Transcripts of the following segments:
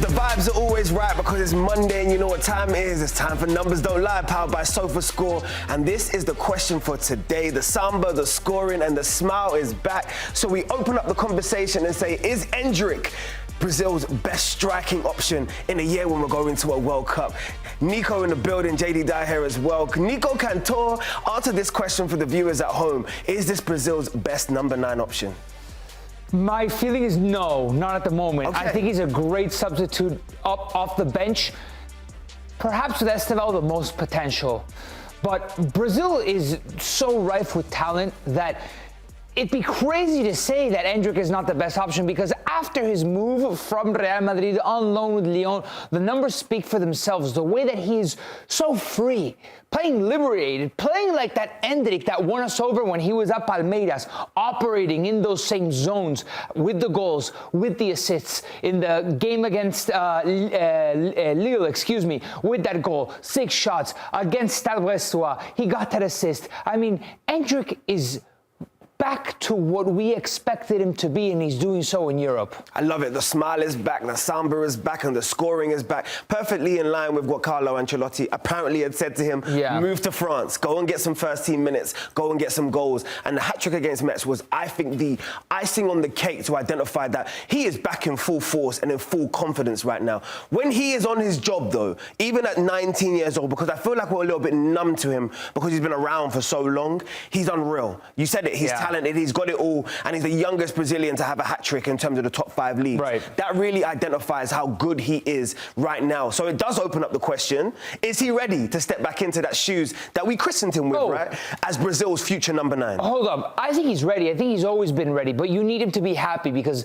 The vibes are always right because it's Monday and you know what time it is. It's time for Numbers Don't Lie, powered by Sofascore. And this is the question for today. The samba, the scoring, and the smile is back. So we open up the conversation and say, is Endrick Brazil's best striking option in a year when we're going to a World Cup? Nico in the building, JayDee here as well. Nico Cantor, answer this question for the viewers at home. Is this Brazil's best number 9 option? My feeling is no, not at the moment. Okay. I think he's a great substitute off the bench. Perhaps with SPFL the most potential. But Brazil is so rife with talent that it'd be crazy to say that Endrick is not the best option, because after his move from Real Madrid on loan with Lyon, the numbers speak for themselves. The way that he's so free, playing liberated, playing like that Endrick that won us over when he was at Palmeiras, operating in those same zones with the goals, with the assists. In the game against Lille, with that goal, 6 shots. Against Stade Brestois, he got that assist. I mean, Endrick is back to what we expected him to be, and he's doing so in Europe. I love it. The smile is back, the samba is back, and the scoring is back. Perfectly in line with what Carlo Ancelotti apparently had said to him. Yeah. Move to France, go and get some first team minutes, go and get some goals. And the hat-trick against Metz was, I think, the icing on the cake to identify that he is back in full force and in full confidence right now. When he is on his job, though, even at 19 years old, because I feel like we're a little bit numb to him because he's been around for so long, he's unreal. You said it, he's talented, he's got it all, and he's the youngest Brazilian to have a hat-trick in terms of the top 5 leagues. Right. That really identifies how good he is right now. So it does open up the question, is he ready to step back into that shoes that we christened him with, right? As Brazil's future number 9. Hold up. I think he's ready. I think he's always been ready, but you need him to be happy, because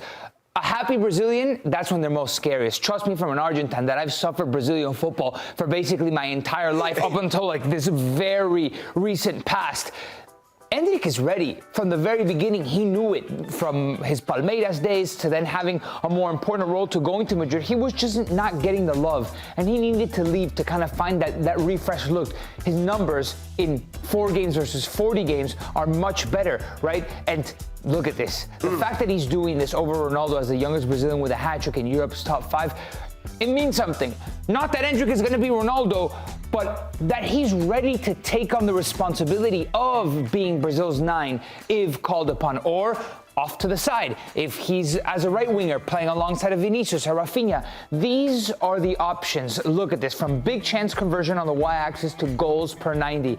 a happy Brazilian, that's when they're most scariest. Trust me, from an Argentine, that I've suffered Brazilian football for basically my entire life up until like this very recent past. Endrick is ready. From the very beginning, he knew it. From his Palmeiras days to then having a more important role to going to Madrid, he was just not getting the love, and he needed to leave to kind of find that refresh look. His numbers in 4 games versus 40 games are much better, right? And look at this. The fact that he's doing this over Ronaldo as the youngest Brazilian with a hat-trick in Europe's top 5, it means something. Not that Endrick is going to be Ronaldo, but that he's ready to take on the responsibility of being Brazil's 9 if called upon, or off to the side if he's as a right winger playing alongside of Vinicius or Rafinha. These are the options. Look at this, from big chance conversion on the y-axis to goals per 90.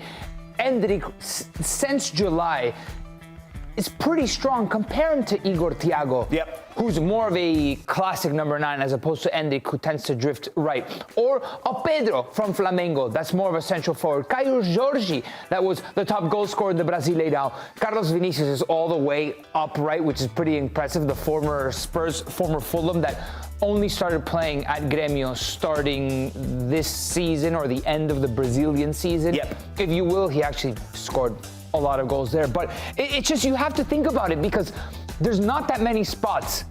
Endrick, since July, is pretty strong. Compare him to Igor Thiago, who's more of a classic number 9 as opposed to Endrick, who tends to drift right. Or a Pedro from Flamengo, that's more of a central forward. Caio Jorge, that was the top goal scorer in the Brasileirão. Carlos Vinicius is all the way up right, which is pretty impressive. The former Spurs, former Fulham, that only started playing at Grêmio starting this season, or the end of the Brazilian season, if you will. He actually scored a lot of goals there, but it's just, you have to think about it, because there's not that many spots.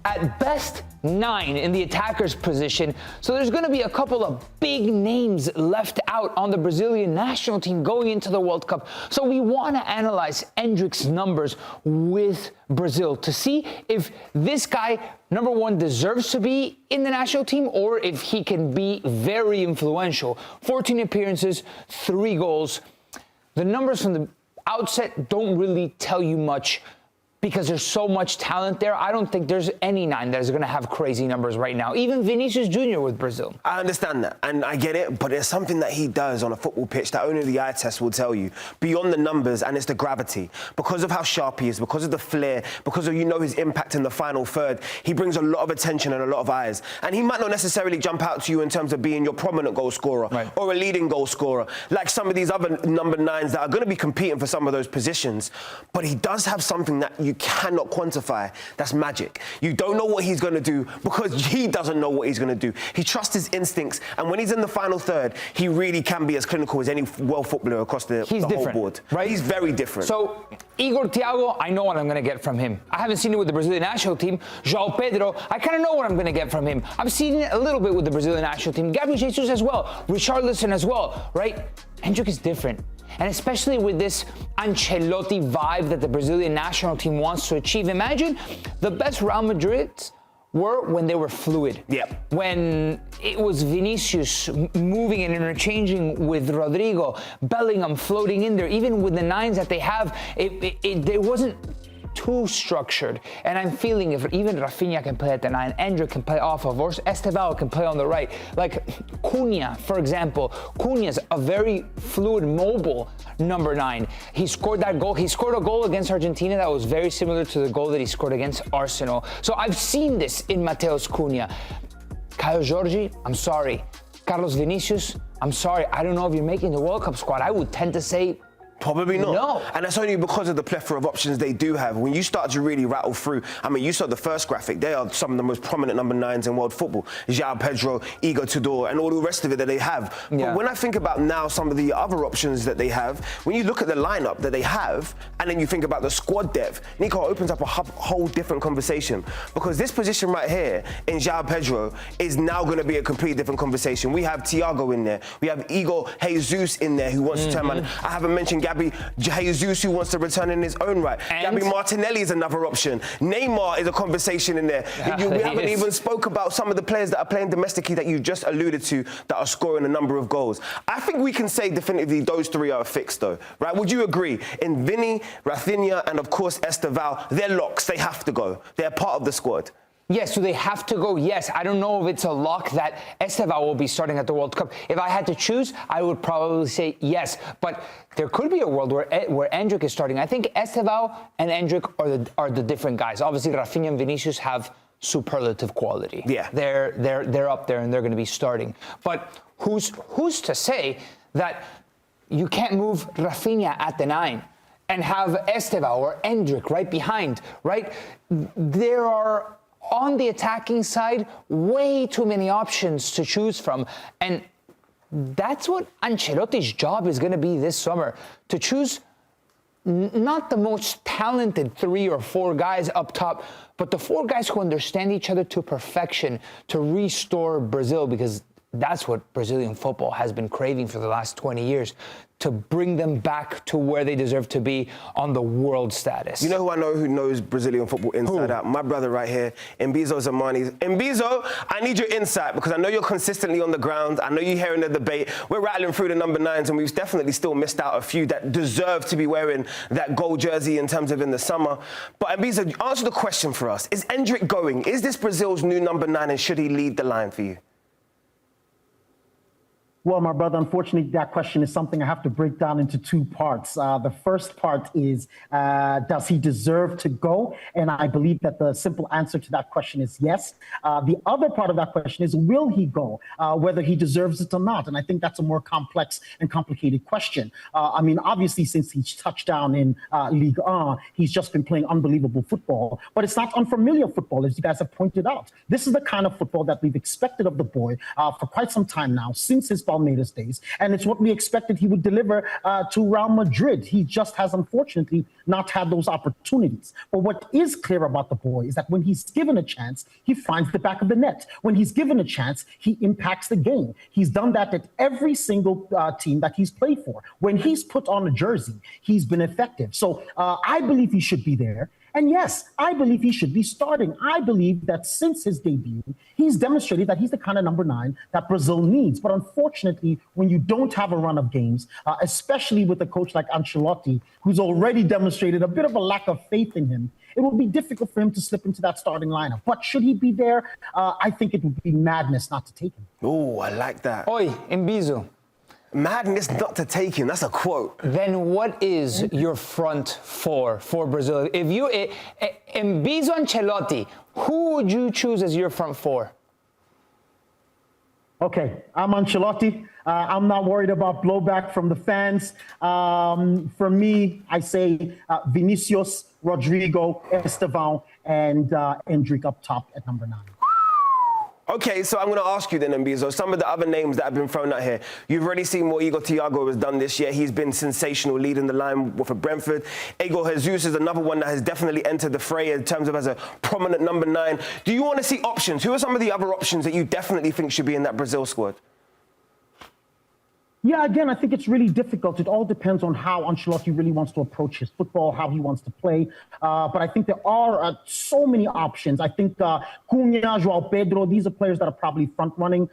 At best, 9 in the attacker's position, so there's going to be a couple of big names left out on the Brazilian national team going into the World Cup. So we want to analyze Endrick's numbers with Brazil to see if this guy, number 1, deserves to be in the national team, or if he can be very influential. 14 appearances, 3 goals. The numbers from the outset don't really tell you much, because there's so much talent there. I don't think there's any 9 that is going to have crazy numbers right now. Even Vinicius Jr. with Brazil. I understand that, and I get it, but there's something that he does on a football pitch that only the eye test will tell you. Beyond the numbers, and it's the gravity. Because of how sharp he is, because of the flair, because of, his impact in the final third, he brings a lot of attention and a lot of eyes. And he might not necessarily jump out to you in terms of being your prominent goal scorer, or a leading goal scorer, like some of these other number 9s that are going to be competing for some of those positions. But he does have something that you cannot quantify. That's magic. You don't know what he's going to do, because he doesn't know what he's going to do. He trusts his instincts, and when he's in the final third, he really can be as clinical as any world footballer across the whole board. Right? He's very different. So Igor Thiago, I know what I'm going to get from him. I haven't seen it with the Brazilian national team. João Pedro, I kind of know what I'm going to get from him. I've seen it a little bit with the Brazilian national team. Gabriel Jesus as well. Richarlison as well, right? Endrick is different. And especially with this Ancelotti vibe that the Brazilian national team wants to achieve. Imagine the best Real Madrids were when they were fluid. Yep. When it was Vinicius moving and interchanging with Rodrigo, Bellingham floating in there, even with the nines that they have, it wasn't too structured. And I'm feeling if even Rafinha can play at the 9, Endrick can play off of, or Estevao can play on the right. Like Cunha, for example. Cunha's a very fluid, mobile number 9. He scored that goal. He scored a goal against Argentina that was very similar to the goal that he scored against Arsenal. So I've seen this in Mateus Cunha. Caio Jorge, I'm sorry. Carlos Vinicius, I'm sorry. I don't know if you're making the World Cup squad. I would tend to say probably not. No. And that's only because of the plethora of options they do have. When you start to really rattle through, I mean, you saw the first graphic. They are some of the most prominent number 9s in world football. João Pedro, Igor Tudor, and all the rest of it that they have. Yeah. But when I think about now some of the other options that they have, when you look at the lineup that they have, and then you think about the squad depth, Nico, opens up a whole different conversation. Because this position right here in João Pedro is now going to be a completely different conversation. We have Thiago in there. We have Igor Jesus in there who wants to turn man. I haven't mentioned Gabby Jesus who wants to return in his own right. And Gabby Martinelli is another option. Neymar is a conversation in there. We haven't even spoke about some of the players that are playing domestically that you just alluded to that are scoring a number of goals. I think we can say definitively those three are fixed though, right? Would you agree? In Vinny, Rafinha, and of course Estevao, they're locks. They have to go. They're part of the squad. Yes, do they have to go? Yes. I don't know if it's a lock that Estevao will be starting at the World Cup. If I had to choose, I would probably say yes. But there could be a world where Endrick is starting. I think Estevao and Endrick are the different guys. Obviously, Rafinha and Vinicius have superlative quality. Yeah. They're up there and they're going to be starting. But who's to say that you can't move Rafinha at the 9 and have Estevao or Endrick right behind, right? There are, on the attacking side, way too many options to choose from. And that's what Ancelotti's job is going to be this summer, to choose not the most talented 3 or 4 guys up top, but the 4 guys who understand each other to perfection to restore Brazil, because that's what Brazilian football has been craving for the last 20 years, to bring them back to where they deserve to be on the world status. You know who I know who knows Brazilian football inside out? My brother right here, Mbizo Zamani. Mbizo, I need your insight because I know you're consistently on the ground. I know you're hearing the debate. We're rattling through the number 9s and we've definitely still missed out a few that deserve to be wearing that gold jersey in terms of in the summer. But Mbizo, answer the question for us. Is Endrick going? Is this Brazil's new number 9 and should he lead the line for you? Well, my brother, unfortunately, that question is something I have to break down into 2 parts. The first part is, does he deserve to go? And I believe that the simple answer to that question is yes. The other part of that question is, will he go? Whether he deserves it or not. And I think that's a more complex and complicated question. I mean, obviously, since he's touched down in Liga, he's just been playing unbelievable football. But it's not unfamiliar football, as you guys have pointed out. This is the kind of football that we've expected of the boy for quite some time now, since his Palmeiras days, and it's what we expected he would deliver to Real Madrid. He just has, unfortunately, not had those opportunities. But what is clear about the boy is that when he's given a chance, he finds the back of the net. When he's given a chance, he impacts the game. He's done that at every single team that he's played for. When he's put on a jersey, he's been effective. So I believe he should be there. And yes, I believe he should be starting. I believe that since his debut, he's demonstrated that he's the kind of number 9 that Brazil needs. But unfortunately, when you don't have a run of games, especially with a coach like Ancelotti, who's already demonstrated a bit of a lack of faith in him, it will be difficult for him to slip into that starting lineup. But should he be there, I think it would be madness not to take him. Oh, I like that. Oi, Mbizo. Madness not to take him. That's a quote. Then what is your front 4 for Brazil? If you, Mbizo Ancelotti, who would you choose as your front 4? Okay, I'm Ancelotti. I'm not worried about blowback from the fans. For me, I say Vinicius, Rodrigo, Estevao, and Endrick up top at number 9. Okay, so I'm going to ask you then, Mbizo, some of the other names that have been thrown out here. You've already seen what Igor Thiago has done this year. He's been sensational, leading the line for Brentford. Igor Jesus is another one that has definitely entered the fray in terms of as a prominent number 9. Do you want to see options? Who are some of the other options that you definitely think should be in that Brazil squad? Yeah, again, I think it's really difficult. It all depends on how Ancelotti really wants to approach his football, how he wants to play. But I think there are so many options. I think Cunha, João Pedro, these are players that are probably front-running.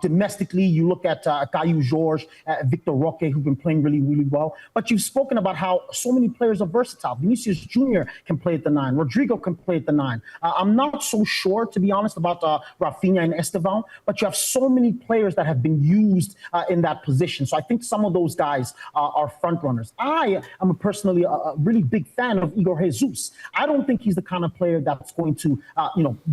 Domestically, you look at Caio Jorge, Victor Roque, who've been playing really, really well. But you've spoken about how so many players are versatile. Vinicius Jr. can play at the 9. Rodrigo can play at the 9. I'm not so sure, to be honest, about Rafinha and Esteban, but you have so many players that have been used in that position. So I think some of those guys are front runners. I am personally a really big fan of Igor Jesus. I don't think he's the kind of player that's going to,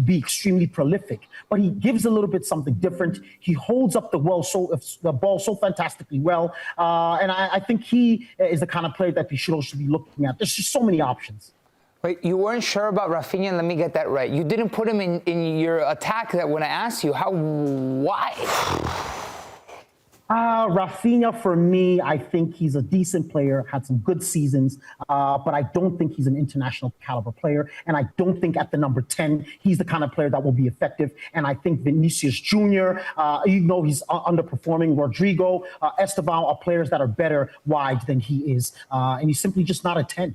be extremely prolific, but he gives a little bit something different. He holds up the ball so fantastically well, and I think he is the kind of player that we should also be looking at. There's just so many options. Wait, you weren't sure about Rafinha? Let me get that right. You didn't put him in your attack that when I asked you, why? Rafinha, for me, I think he's a decent player, had some good seasons, but I don't think he's an international caliber player. And I don't think at the number 10, he's the kind of player that will be effective. And I think Vinicius Jr., he's underperforming. Rodrigo, Esteban are players that are better wide than he is. And he's simply just not a 10.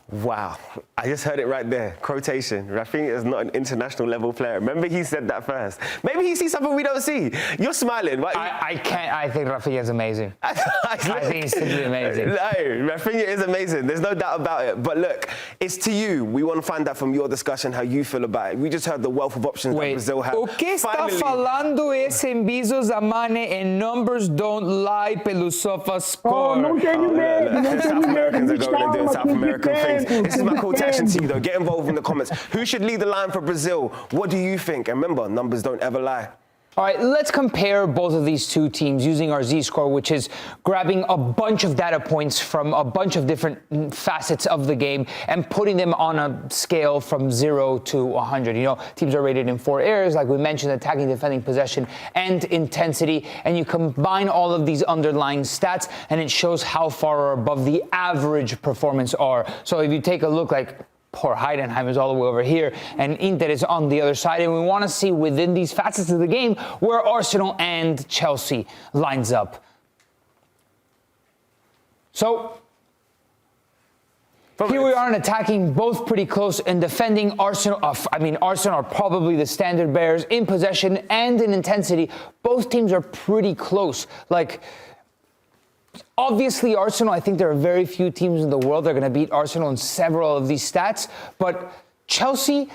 Wow, I just heard it right there. Quotation. Rafinha is not an international level player. Remember he said that first. Maybe he sees something we don't see. You're smiling. Right? I can't. I think Rafinha is amazing. I think he's simply amazing. No, Rafinha is amazing. There's no doubt about it. But look, it's to you. We want to find out from your discussion how you feel about it. We just heard the wealth of options that Brazil have. O que está falando esse Embizo Zamane and numbers don't lie pelo Sofascore? Oh, não tenho medo. South Americans are going and doing South American things. This is my call to action to you, though. Get involved in the comments. Who should lead the line for Brazil? What do you think? And remember, numbers don't ever lie. All right, let's compare both of these two teams using our Z-score, which is grabbing a bunch of data points from a bunch of different facets of the game and putting them on a scale from 0 to 100. You know, teams are rated in 4 areas, like we mentioned, attacking, defending, possession, and intensity. And you combine all of these underlying stats, and it shows how far or above the average performance are. So if you take a look, like, poor Heidenheim is all the way over here, and Inter is on the other side. And we want to see within these facets of the game where Arsenal and Chelsea lines up. So here we are in attacking, both pretty close, and defending. Arsenal are probably the standard bearers in possession and in intensity. Both teams are pretty close. Like, obviously, Arsenal, I think there are very few teams in the world that are going to beat Arsenal in several of these stats. But Chelsea,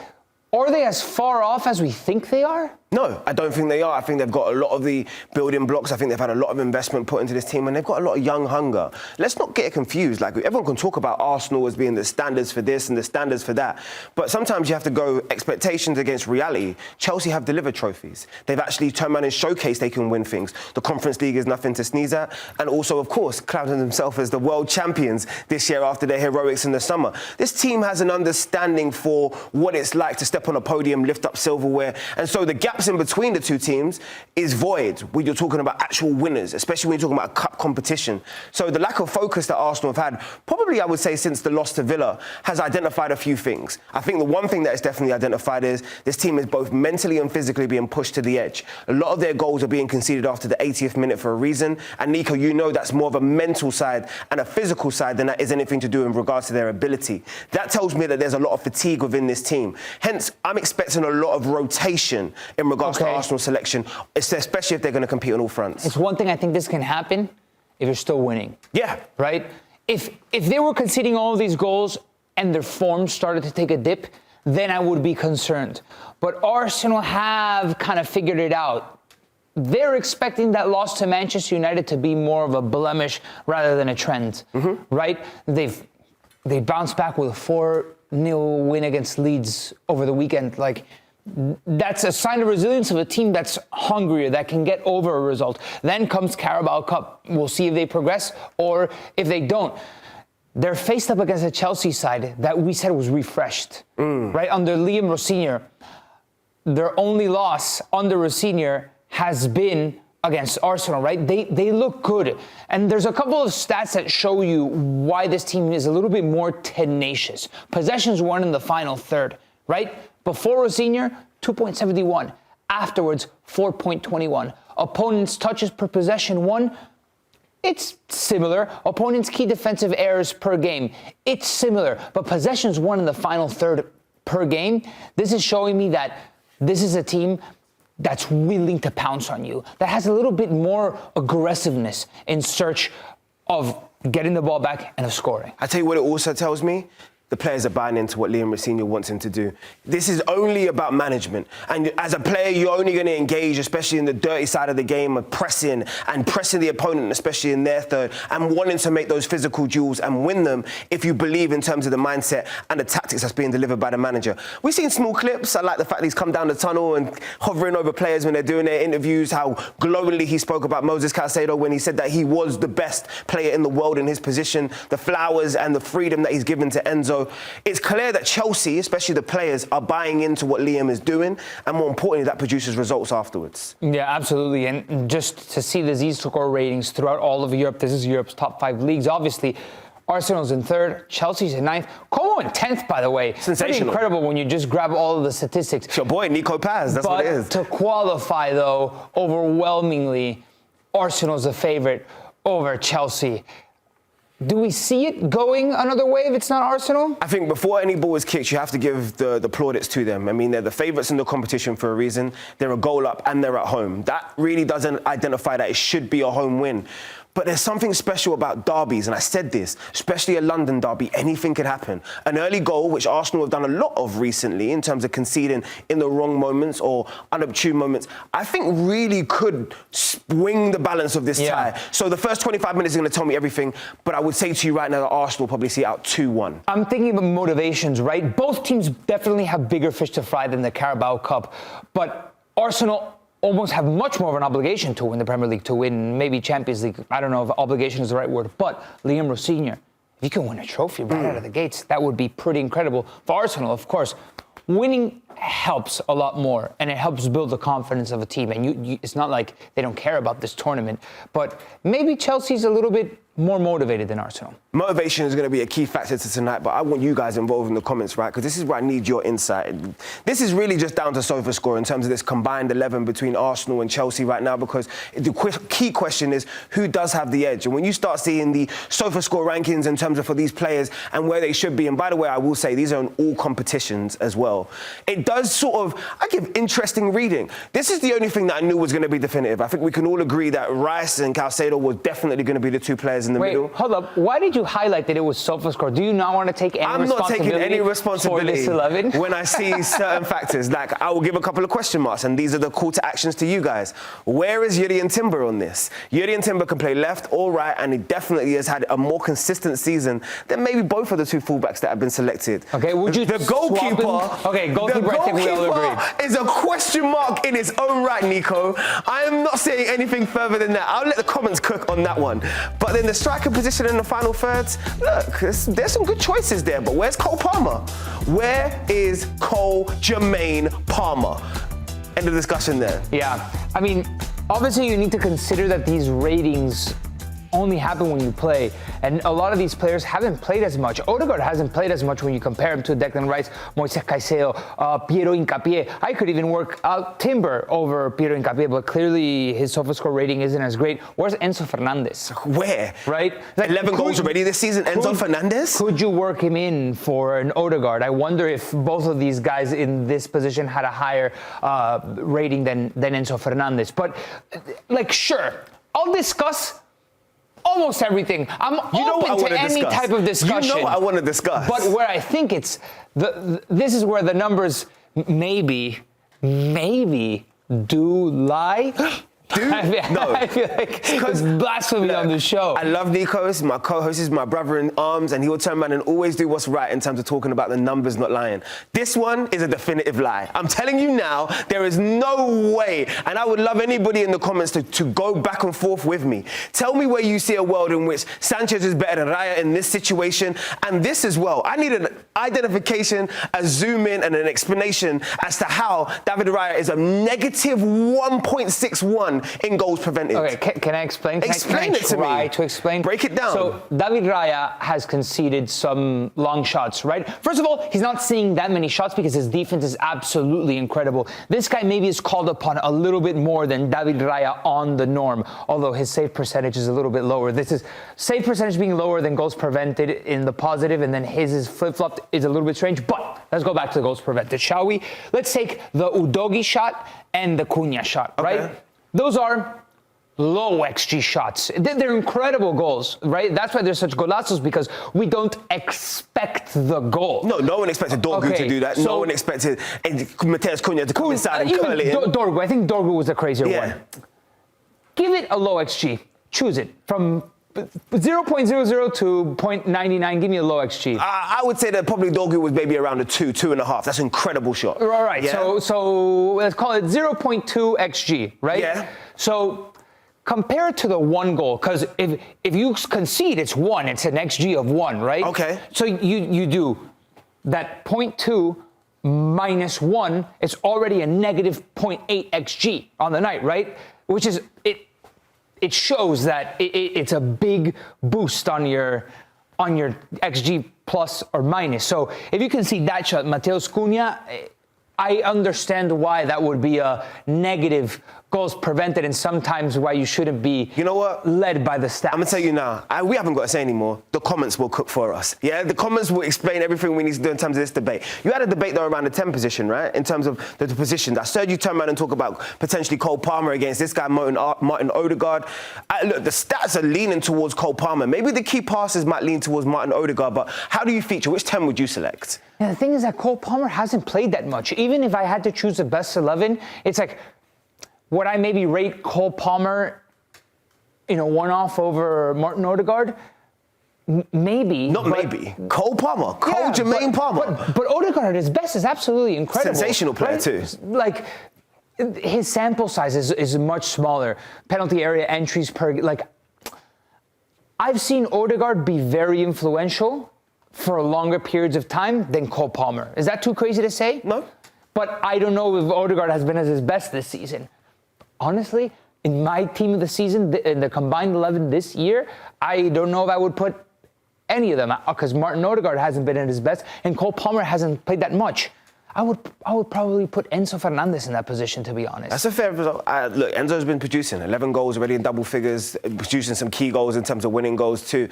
are they as far off as we think they are? No, I don't think they are. I think they've got a lot of the building blocks. I think they've had a lot of investment put into this team, and they've got a lot of young hunger. Let's not get it confused. Like, everyone can talk about Arsenal as being the standards for this and the standards for that, but sometimes you have to go expectations against reality. Chelsea have delivered trophies. They've actually turned around and showcased they can win things. The Conference League is nothing to sneeze at, and also, of course, clouding themselves as the world champions this year after their heroics in the summer. This team has an understanding for what it's like to step on a podium, lift up silverware, and so the gaps in between the two teams is void when you're talking about actual winners, especially when you're talking about a cup competition. So the lack of focus that Arsenal have had, probably I would say since the loss to Villa, has identified a few things. I think the one thing that is definitely identified is this team is both mentally and physically being pushed to the edge. A lot of their goals are being conceded after the 80th minute for a reason. And Nico, you know that's more of a mental side and a physical side than that is anything to do in regards to their ability. That tells me that there's a lot of fatigue within this team. Hence, I'm expecting a lot of rotation in regards to Arsenal selection, especially if they're going to compete on all fronts. It's one thing I think this can happen if you're still winning. Yeah. Right? If they were conceding all of these goals and their form started to take a dip, then I would be concerned. But Arsenal have kind of figured it out. They're expecting that loss to Manchester United to be more of a blemish rather than a trend, right? They bounced back with a 4-0 win against Leeds over the weekend. Like, that's a sign of resilience of a team that's hungrier, that can get over a result. Then comes Carabao Cup. We'll see if they progress or if they don't. They're faced up against a Chelsea side that we said was refreshed, right? Under Liam Rosenior. Their only loss under Rosenior has been against Arsenal, right? They look good. And there's a couple of stats that show you why this team is a little bit more tenacious. Possessions won in the final third, right? Before Rosenior, 2.71. Afterwards, 4.21. Opponents' touches per possession won, it's similar. Opponents' key defensive errors per game, it's similar. But possessions won in the final third per game, this is showing me that this is a team that's willing to pounce on you, that has a little bit more aggressiveness in search of getting the ball back and of scoring. I tell you what it also tells me. The players are buying into what Rosenior wants him to do. This is only about management. And as a player, you're only going to engage, especially in the dirty side of the game, of pressing the opponent, especially in their third, and wanting to make those physical duels and win them if you believe in terms of the mindset and the tactics that's being delivered by the manager. We've seen small clips. I like the fact that he's come down the tunnel and hovering over players when they're doing their interviews, how glowingly he spoke about Moses Caicedo when he said that he was the best player in the world in his position, the flowers and the freedom that he's given to Enzo. It's clear that Chelsea, especially the players, are buying into what Liam is doing, and more importantly, that produces results afterwards. Yeah, absolutely. And just to see the Z-score ratings throughout all of Europe, this is Europe's top 5 leagues. Obviously, Arsenal's in 3rd, Chelsea's in 9th, Como in 10th, by the way. Sensational. Pretty incredible when you just grab all of the statistics. It's your boy, Nico Paz, that's what it is. But to qualify, though, overwhelmingly, Arsenal's the favorite over Chelsea. Do we see it going another way if it's not Arsenal? I think before any ball is kicked, you have to give the plaudits to them. I mean, they're the favourites in the competition for a reason. They're a goal up and they're at home. That really doesn't identify that it should be a home win. But there's something special about derbies, and I said this, especially a London derby, anything could happen. An early goal, which Arsenal have done a lot of recently in terms of conceding in the wrong moments or unopportune moments, I think really could swing the balance of this tie. So the first 25 minutes is going to tell me everything, but I would say to you right now that Arsenal will probably see it out 2-1. I'm thinking about motivations, right? Both teams definitely have bigger fish to fry than the Carabao Cup, but Arsenal almost have much more of an obligation to win the Premier League, to win maybe Champions League. I don't know if obligation is the right word, but Liam Rosenior, if you can win a trophy right out of the gates, that would be pretty incredible. For Arsenal, of course, winning helps a lot more, and it helps build the confidence of a team. And it's not like they don't care about this tournament, but maybe Chelsea's a little bit more motivated than Arsenal. Motivation is going to be a key factor to tonight, but I want you guys involved in the comments, right? Because this is where I need your insight. This is really just down to Sofascore in terms of this combined 11 between Arsenal and Chelsea right now, because the key question is who does have the edge? And when you start seeing the Sofascore rankings in terms of for these players and where they should be, and by the way, I will say these are in all competitions as well, it does sort of, I give interesting reading. This is the only thing that I knew was going to be definitive. I think we can all agree that Rice and Caicedo were definitely going to be the two players in the middle. Wait, hold up. Why did you highlight that it was Sofascore? Do you not want to take any responsibility? I'm not taking any responsibility for this 11? when I see certain factors. Like, I will give a couple of question marks, and these are the call to actions to you guys. Where is Yuri and Timber on this? Yuri and Timber can play left or right, and he definitely has had a more consistent season than maybe both of the two fullbacks that have been selected. Okay, would you the goalkeeper? Okay, goalkeeper, I think we all agree. Is a question mark in its own right, Nico. I am not saying anything further than that. I'll let the comments cook on that one. But then the striker position in the final thirds, look, there's some good choices there, but where's Cole Palmer? Where is Cole Jermaine Palmer? End of discussion there. Yeah, I mean, obviously you need to consider that these ratings only happen when you play, and a lot of these players haven't played as much. Odegaard hasn't played as much when you compare him to Declan Rice, Moises Caicedo, Piero Hincapié. I could even work out Timber over Piero Hincapié, but clearly his Sofascore rating isn't as great. Where's Enzo Fernandez? Where? Right? Like, 11 goals already this season, Enzo Fernandez? Could you work him in for an Odegaard? I wonder if both of these guys in this position had a higher rating than Enzo Fernandez. But, like, sure, I'll discuss almost everything. I'm open to any type of discussion. You know what I want to discuss. But where I think it's, this is where the numbers maybe do lie. Dude, no. I feel like it's blasphemy on the show. I love Nico. He's my co-host. He's my brother in arms, and he will turn around and always do what's right in terms of talking about the numbers not lying. This one is a definitive lie. I'm telling you now, there is no way, and I would love anybody in the comments to go back and forth with me. Tell me where you see a world in which Sanchez is better than Raya in this situation, and this as well. I need an identification, a zoom in, and an explanation as to how David Raya is a negative 1.61 1 in goals prevented. Okay, can I explain? Explain it to me. Try to explain. Break it down. So David Raya has conceded some long shots, right? First of all, he's not seeing that many shots because his defense is absolutely incredible. This guy maybe is called upon a little bit more than David Raya on the norm, although his save percentage is a little bit lower. This is save percentage being lower than goals prevented in the positive, and then his is flip-flopped is a little bit strange. But let's go back to the goals prevented, shall we? Let's take the Udogi shot and the Cunha shot, right? Okay. Those are low XG shots. They're incredible goals, right? That's why they're such golazos, because we don't expect the goal. No one expected Dorgu to do that. No one expected Mateus Cunha to come inside and curl it in. Dorgu, I think Dorgu was the crazier Yeah. one. Give it a low XG. Choose it. From 0.00 to 0.99, give me a low XG. I would say that probably Dorgu was maybe around a 2.5. That's an incredible shot. All right, Yeah? so let's call it 0.2 XG, right? Yeah. So compare it to the 1 goal, because if you concede, it's 1. It's an XG of 1, right? Okay. So you do that 0.2 minus 1, it's already a negative 0.8 XG on the night, right? Which is, it shows that it's a big boost on your XG plus or minus. So if you can see that shot, Mateus Cunha, I understand why that would be a negative goals prevented, and sometimes why you shouldn't be, you know what, led by the stats. I'm gonna tell you now, we haven't got to say anymore. The comments will cook for us. Yeah, the comments will explain everything we need to do in terms of this debate. You had a debate though around the 10 position, right? In terms of the positions. I heard you turn around and talk about potentially Cole Palmer against this guy, Martin Odegaard. Look, the stats are leaning towards Cole Palmer. Maybe the key passes might lean towards Martin Odegaard, but how do you feature? Which 10 would you select? Yeah, the thing is that Cole Palmer hasn't played that much. Even if I had to choose the best 11, it's like, would I maybe rate Cole Palmer in a one-off over Martin Odegaard? Maybe. Not maybe. Cole Palmer. Jermaine Palmer. But Odegaard at his best is absolutely incredible. Sensational player too. Like, his sample size is much smaller. Penalty area entries per... Like, I've seen Odegaard be very influential for longer periods of time than Cole Palmer. Is that too crazy to say? No. But I don't know if Odegaard has been at his best this season. Honestly, in my team of the season, in the combined 11 this year, I don't know if I would put any of them out, because Martin Odegaard hasn't been at his best and Cole Palmer hasn't played that much. I would probably put Enzo Fernandez in that position, to be honest. That's a fair result. Look, Enzo's been producing 11 goals already in double figures, producing some key goals in terms of winning goals too.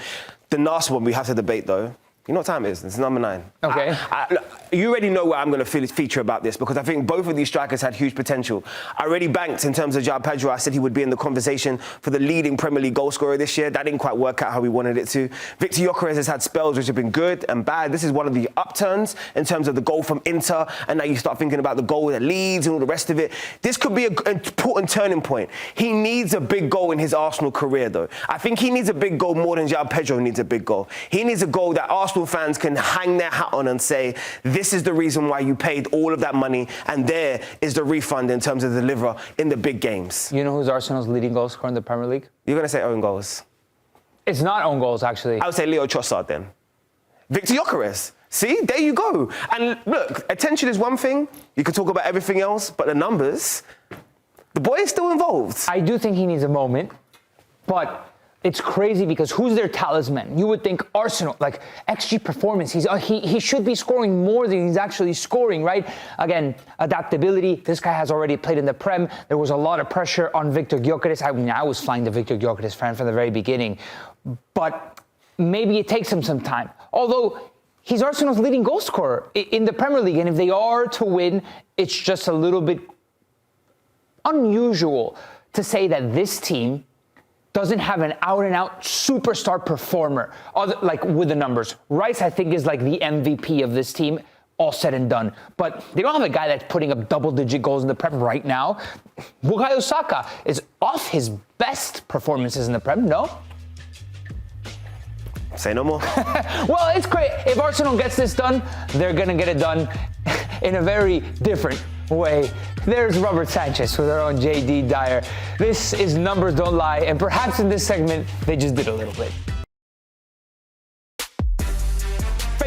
The last one we have to debate though. You know what time it is? It's number 9. Okay. Look, you already know what I'm going to feature about this, because I think both of these strikers had huge potential. I already banked in terms of João Pedro. I said he would be in the conversation for the leading Premier League goal scorer this year. That didn't quite work out how we wanted it to. Victor Gyökeres has had spells which have been good and bad. This is one of the upturns in terms of the goal from Inter, and now you start thinking about the goal that Leeds and all the rest of it. This could be an important turning point. He needs a big goal in his Arsenal career, though. I think he needs a big goal more than João Pedro needs a big goal. He needs a goal that Arsenal fans can hang their hat on and say, this is the reason why you paid all of that money, and there is the refund in terms of the deliver in the big games. You know who's Arsenal's leading goal scorer in the Premier League? You're going to say own goals. It's not own goals, actually. I would say Leo Trossard then. Victor Gyökeres. See, there you go. And look, attention is one thing. You can talk about everything else, but the numbers, the boy is still involved. I do think he needs a moment, but it's crazy because who's their talisman? You would think Arsenal, like XG performance, he should be scoring more than he's actually scoring, right? Again, adaptability. This guy has already played in the Prem. There was a lot of pressure on Victor Gyökeres. I was flying the Victor Gyökeres fan from the very beginning, but maybe it takes him some time. Although he's Arsenal's leading goal scorer in the Premier League, and if they are to win, it's just a little bit unusual to say that this team doesn't have an out-and-out superstar performer, like with the numbers. Rice, I think, is like the MVP of this team, all said and done. But they don't have a guy that's putting up double-digit goals in the Prem right now. Bukayo Saka is off his best performances in the Prem, no? Say no more. Well, it's great. If Arsenal gets this done, they're going to get it done in a very different way. There's Robert Sanchez with our own JayDee Dyer. This is Numbers Don't Lie, and perhaps in this segment, they just did a little bit.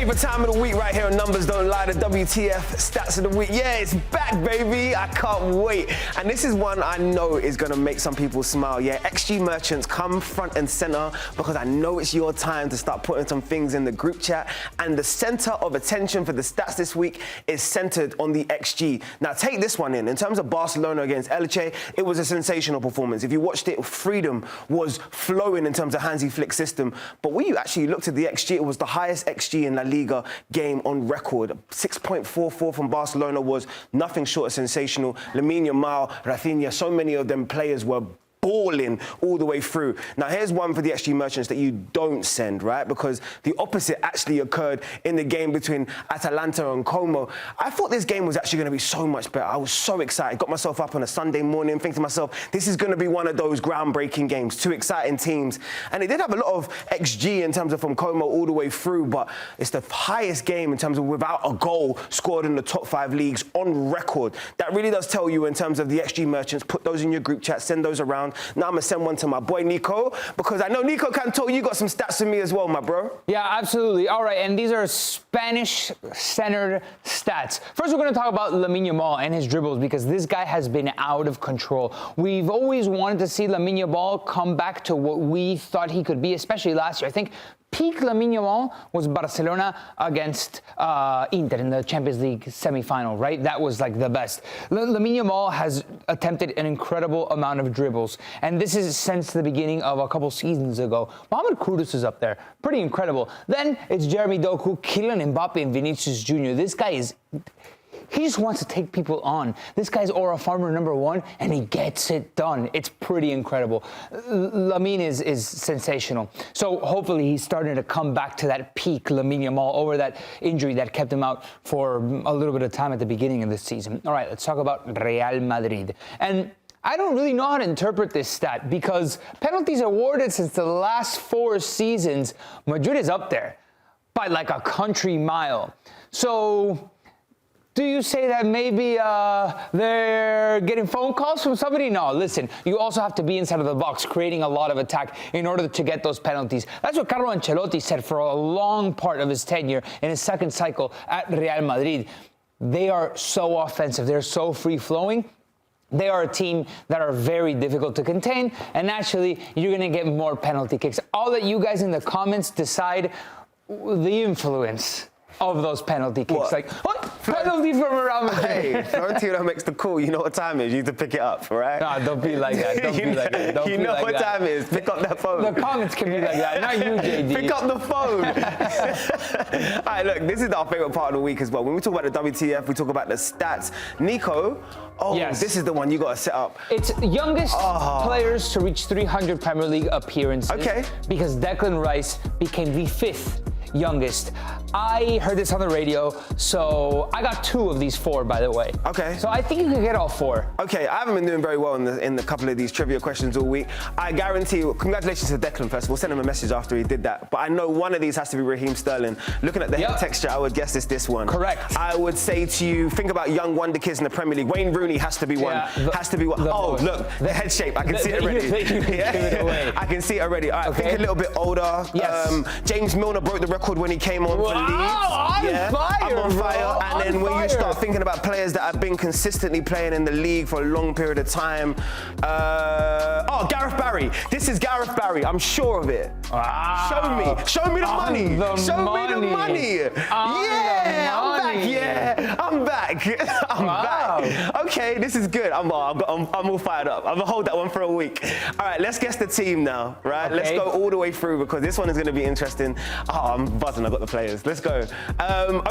favorite time of the week right here on Numbers Don't Lie, the WTF Stats of the Week. Yeah, it's back, baby. I can't wait. And this is one I know is going to make some people smile. Yeah, XG merchants come front and center because I know it's your time to start putting some things in the group chat. And the center of attention for the stats this week is centered on the XG. Now, take this one in. In terms of Barcelona against Elche, it was a sensational performance. If you watched it, freedom was flowing in terms of Hansi Flick's system. But when you actually looked at the XG, it was the highest XG in La Liga game on record. 6.44 from Barcelona was nothing short of sensational. Lamine Yamal, Rosenior, so many of them players were balling all the way through. Now, here's one for the XG merchants that you don't send, right? Because the opposite actually occurred in the game between Atalanta and Como. I thought this game was actually going to be so much better. I was so excited. Got myself up on a Sunday morning thinking to myself, this is going to be one of those groundbreaking games. Two exciting teams. And it did have a lot of XG in terms of from Como all the way through, but it's the highest game in terms of without a goal scored in the top 5 leagues on record. That really does tell you in terms of the XG merchants. Put those in your group chat, send those around. Now I'm going to send one to my boy Nico, because I know Nico Cantor, you got some stats for me as well, my bro. Yeah, absolutely. All right, and these are Spanish-centered stats. First, we're going to talk about Lamine Yamal and his dribbles, because this guy has been out of control. We've always wanted to see Lamine Yamal come back to what we thought he could be, especially last year. I think peak Lamine Yamal was Barcelona against Inter in the Champions League semifinal, right? That was like the best. Lamine Yamal has attempted an incredible amount of dribbles, and this is since the beginning of a couple seasons ago. Mohamed Kudus is up there, pretty incredible. Then it's Jeremy Doku, Kylian Mbappe, and Vinicius Jr. This guy is... He just wants to take people on. This guy's Aura Farmer #1, and he gets it done. It's pretty incredible. Lamine is sensational. So hopefully he's starting to come back to that peak Lamine Yamal over that injury that kept him out for a little bit of time at the beginning of this season. All right, let's talk about Real Madrid. And I don't really know how to interpret this stat, because penalties awarded since the last 4 seasons, Madrid is up there by like a country mile. So... do you say that maybe they're getting phone calls from somebody? No, listen, you also have to be inside of the box, creating a lot of attack in order to get those penalties. That's what Carlo Ancelotti said for a long part of his tenure in his second cycle at Real Madrid. They are so offensive. They're so free-flowing. They are a team that are very difficult to contain, and naturally, you're going to get more penalty kicks. I'll let you guys in the comments decide the influence of those penalty kicks. What? Like, what? Penalty from around the Hey, Florentino makes the call. You know what time it is. You need to pick it up, all right? No, don't be like that. Don't be like that. Don't you be know like what that. time it is. Pick up that phone. The comments can be like that. Not you, JayDee. Pick up the phone. All right, look, this is our favorite part of the week as well. When we talk about the WTF, we talk about the stats. Nico, yes. This is the one you got to set up. It's youngest players to reach 300 Premier League appearances. Okay. Because Declan Rice became the 5th youngest. I heard this on the radio, so I got 2 of these 4, by the way. Okay. So I think you can get all 4. Okay, I haven't been doing very well in the couple of these trivia questions all week. I guarantee you, congratulations to Declan first. We'll send him a message after he did that. But I know one of these has to be Raheem Sterling. Looking at the head texture, I would guess it's this one. Correct. I would say to you, think about young wonder kids in the Premier League. Wayne Rooney has to be one. Has to be one. Oh, look, the head shape. I can see it already. Give it away. I can see it already. All right, think a little bit older. Yes. James Milner broke the record when he came on for Leeds. I'm on fire. And then when you start thinking about players that have been consistently playing in the league for a long period of time, Gareth Barry. This is Gareth Barry. I'm sure of it. Wow. Show me the money. Show me the money. I'm back. I'm back. Okay, this is good. I'm all fired up. I'm gonna hold that one for a week. All right, let's guess the team now. Right, let's go all the way through, because this one is going to be interesting. I'm buzzing. I got the players. Let's go.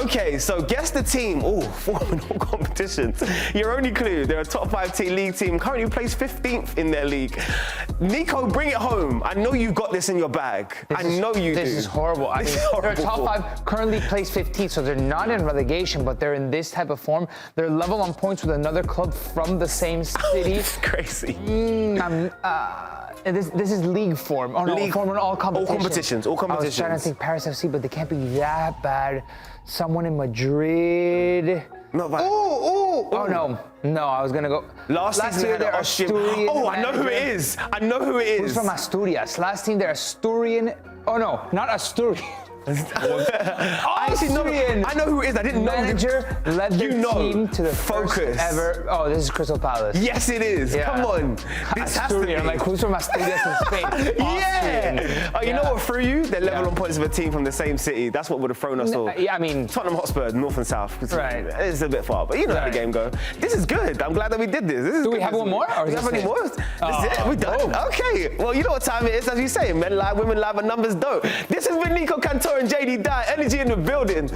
Okay, so guess the team. Oh, 4 in all competitions. Your only clue: they're a top 5 league team. Currently placed 15th in their league. Nico, bring it home. I know you've got this in your bag. I know you do. This is horrible. They're top 5, currently placed 15th, so they're not in relegation, but they're in this type of form. They're level on points with another club from the same city. It's crazy. This is league form. Oh no, league form in all competitions. All competitions. I was trying to think Paris FC, but they can't be that bad. Someone in Madrid. No, but oh no, I was gonna go. Last season they're Asturian. Oh, I know who it is. Who's from Asturias? Last team they're Asturian. Oh no, not Asturian. I know who it is. I didn't know. Manager led their team to the Focus. first ever. Oh, this is Crystal Palace. Yes, it is. Yeah. Come on. This has to be. I'm like, who's from Asturias in Spain? Yeah. Oh, you know what threw you? They're level on points of a team from the same city. That's what would have thrown us all. Yeah, I mean, Tottenham Hotspur, north and south. Right. It's a bit far, but you know how the game go. This is good. I'm glad that we did this. Do we have one more? Or Do we have any more? That's it. We're done. Okay. Well, you know what time it is, as you say. Men live, women live, and numbers don't. This has been Nico Cantor and JayDee Nico. Energy in the building.